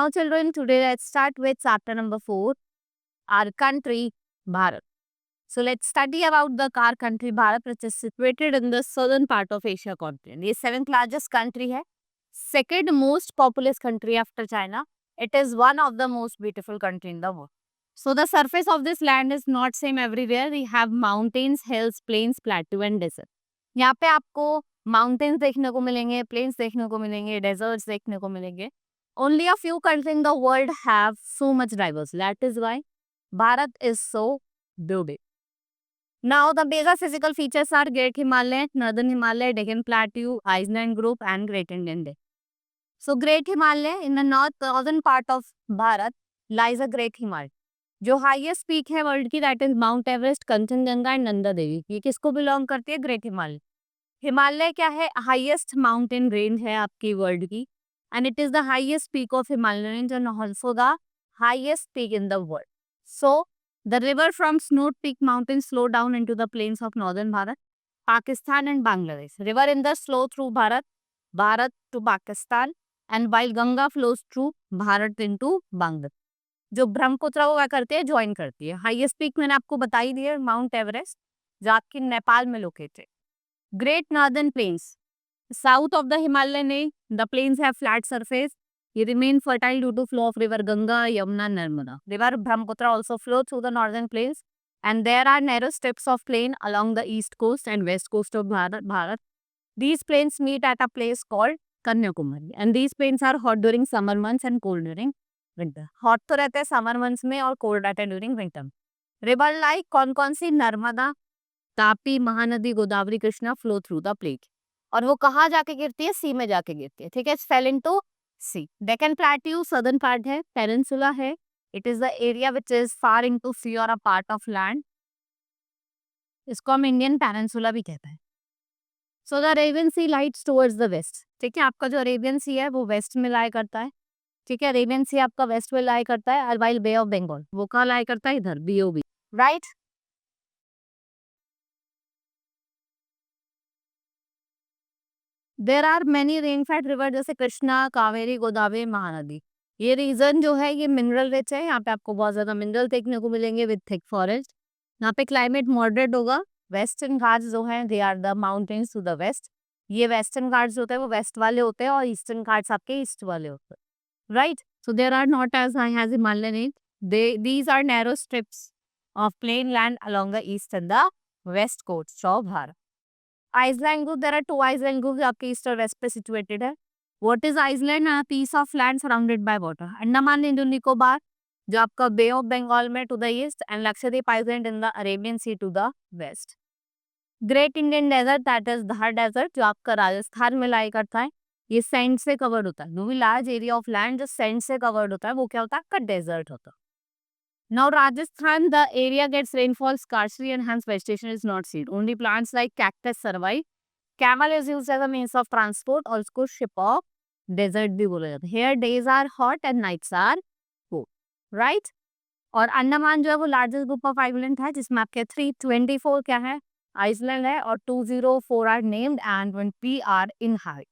Now children, today let's start with chapter number 4, our country, Bharat. So let's study about the our country, Bharat, which is situated in the southern part of Asia continent. ये 7th largest country है, second most populous country after China. It is one of the most beautiful country in the world. So the surface of this land is not same everywhere. We have mountains, hills, plains, plateau and desert. यहाँ पे आपको mountains देखने को मिलेंगे, plains देखने को मिलेंगे, deserts देखने को मिलेंगे. Only a few countries in the world have so much diversity. That is why Bharat is so beautiful. Now, the major physical features are Great Himalaya, Northern Himalaya, Deccan Plateau, Iceland Group, and Great Indian Sea. So, Great Himalaya in the northern part of Bharat lies a Great Himalaya. जो highest peak है world की that is Mount Everest, Kanchenjunga and Nanda Devi. ये किसको belong करती है? Great Himalaya. Himalaya क्या है? Highest mountain range है आपकी वर्ल्ड की and it is the highest peak of Himalayan range and also the highest peak in the world. So, the river from Snow Peak Mountains flow down into the plains of northern Bharat, Pakistan and Bangladesh. River in the flow through Bharat to Pakistan, and while Ganga flows through Bharat into Bangladesh. जो ब्रह्मपुत्र वो क्या करते हैं? Join करती है. Highest peak मैंने आपको बता ही दिया, माउंट एवरेस्ट, जो आपकी नेपाल में located. Great northern plains. South of the Himalayan range, the plains have flat surface. They remain fertile due to flow of river Ganga, Yamuna, Narmada. River Brahmaputra also flows through the northern plains, and there are narrow strips of plain along the east coast and west coast of Bharat. These plains meet at a place called Kanyakumari, and these plains are hot during summer months and cold during winter. Hot तो रहते हैं summer months में और cold रहते हैं during winter. River like कौन-कौन सी? Narmada, Tapi, Mahanadi, Godavari, Krishna flow through the plain. और वो कहाँ जाके गिरती है? सी में जाके गिरती है. ठीक है, fell into sea. Deccan plateau southern part है, पेनिनसुला है. It is the area which is far into sea और अ पार्ट ऑफ लैंड. इसको हम इंडियन पेनिनसुला भी कहते हैं. So the Arabian Sea lights towards the west. ठीक है, आपका जो अरेबियन सी है वो वेस्ट में लाई करता है. ठीक है, अरेबियन सी आपका वेस्ट में लाई करता है. और वाइल बे ऑफ बंगाल वो कहाँ लाई करता है? इधर, BOB. Right. There are many rainfed river जैसे कृष्णा, कावेरी, गोदावरी, महानदी. ये रीजन जो है ये मिनरल रिच है. यहाँ पे आपको बहुत ज्यादा मिनरल देखने को मिलेंगे विद थिक फॉरेस्ट. यहाँ पे क्लाइमेट मॉडरेट होगा. वेस्टर्न घाट्स जो हैं they are the mountains to the west. ये वेस्टर्न घाट्स होते हैं वो वेस्ट वाले होते हैं और ईस्टर्न घाट्स आपके ईस्ट वाले होते हैं. Right. So there are not as high as Himalayan range. These are narrow strips of plain land along the east and the west coast of Bharat. Iceland group, there are two Iceland groups आपके east और waste पे situated है. What is Iceland? A piece of land surrounded by water. Andaman and Nicobar जो आपका Bay of Bengal में to the east and Lakshadweep island in the Arabian Sea to the west. Great Indian desert that is Thar desert जो आपका राजस्थान में लाई करता है. ये sand से कवर्ड होता है. No large area of land जो सैंड से कवर्ड होता है वो क्या होता है? आपका डेजर्ट होता है. Now Rajasthan, the area gets rainfall scarcely and hence vegetation is not seen. Only plants like cactus survive. Camel is used as a means of transport. Also ship of desert भी बोला जाता है. Here days are hot and nights are cold. Right? और अंडमान जो है वो largest group of island है जिसमें आपके 324 क्या है? आइसलैंड है और 204 are named and 20 are in high.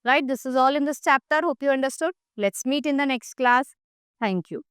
Right? This is all in this chapter. Hope you understood. Let's meet in the next class. Thank you.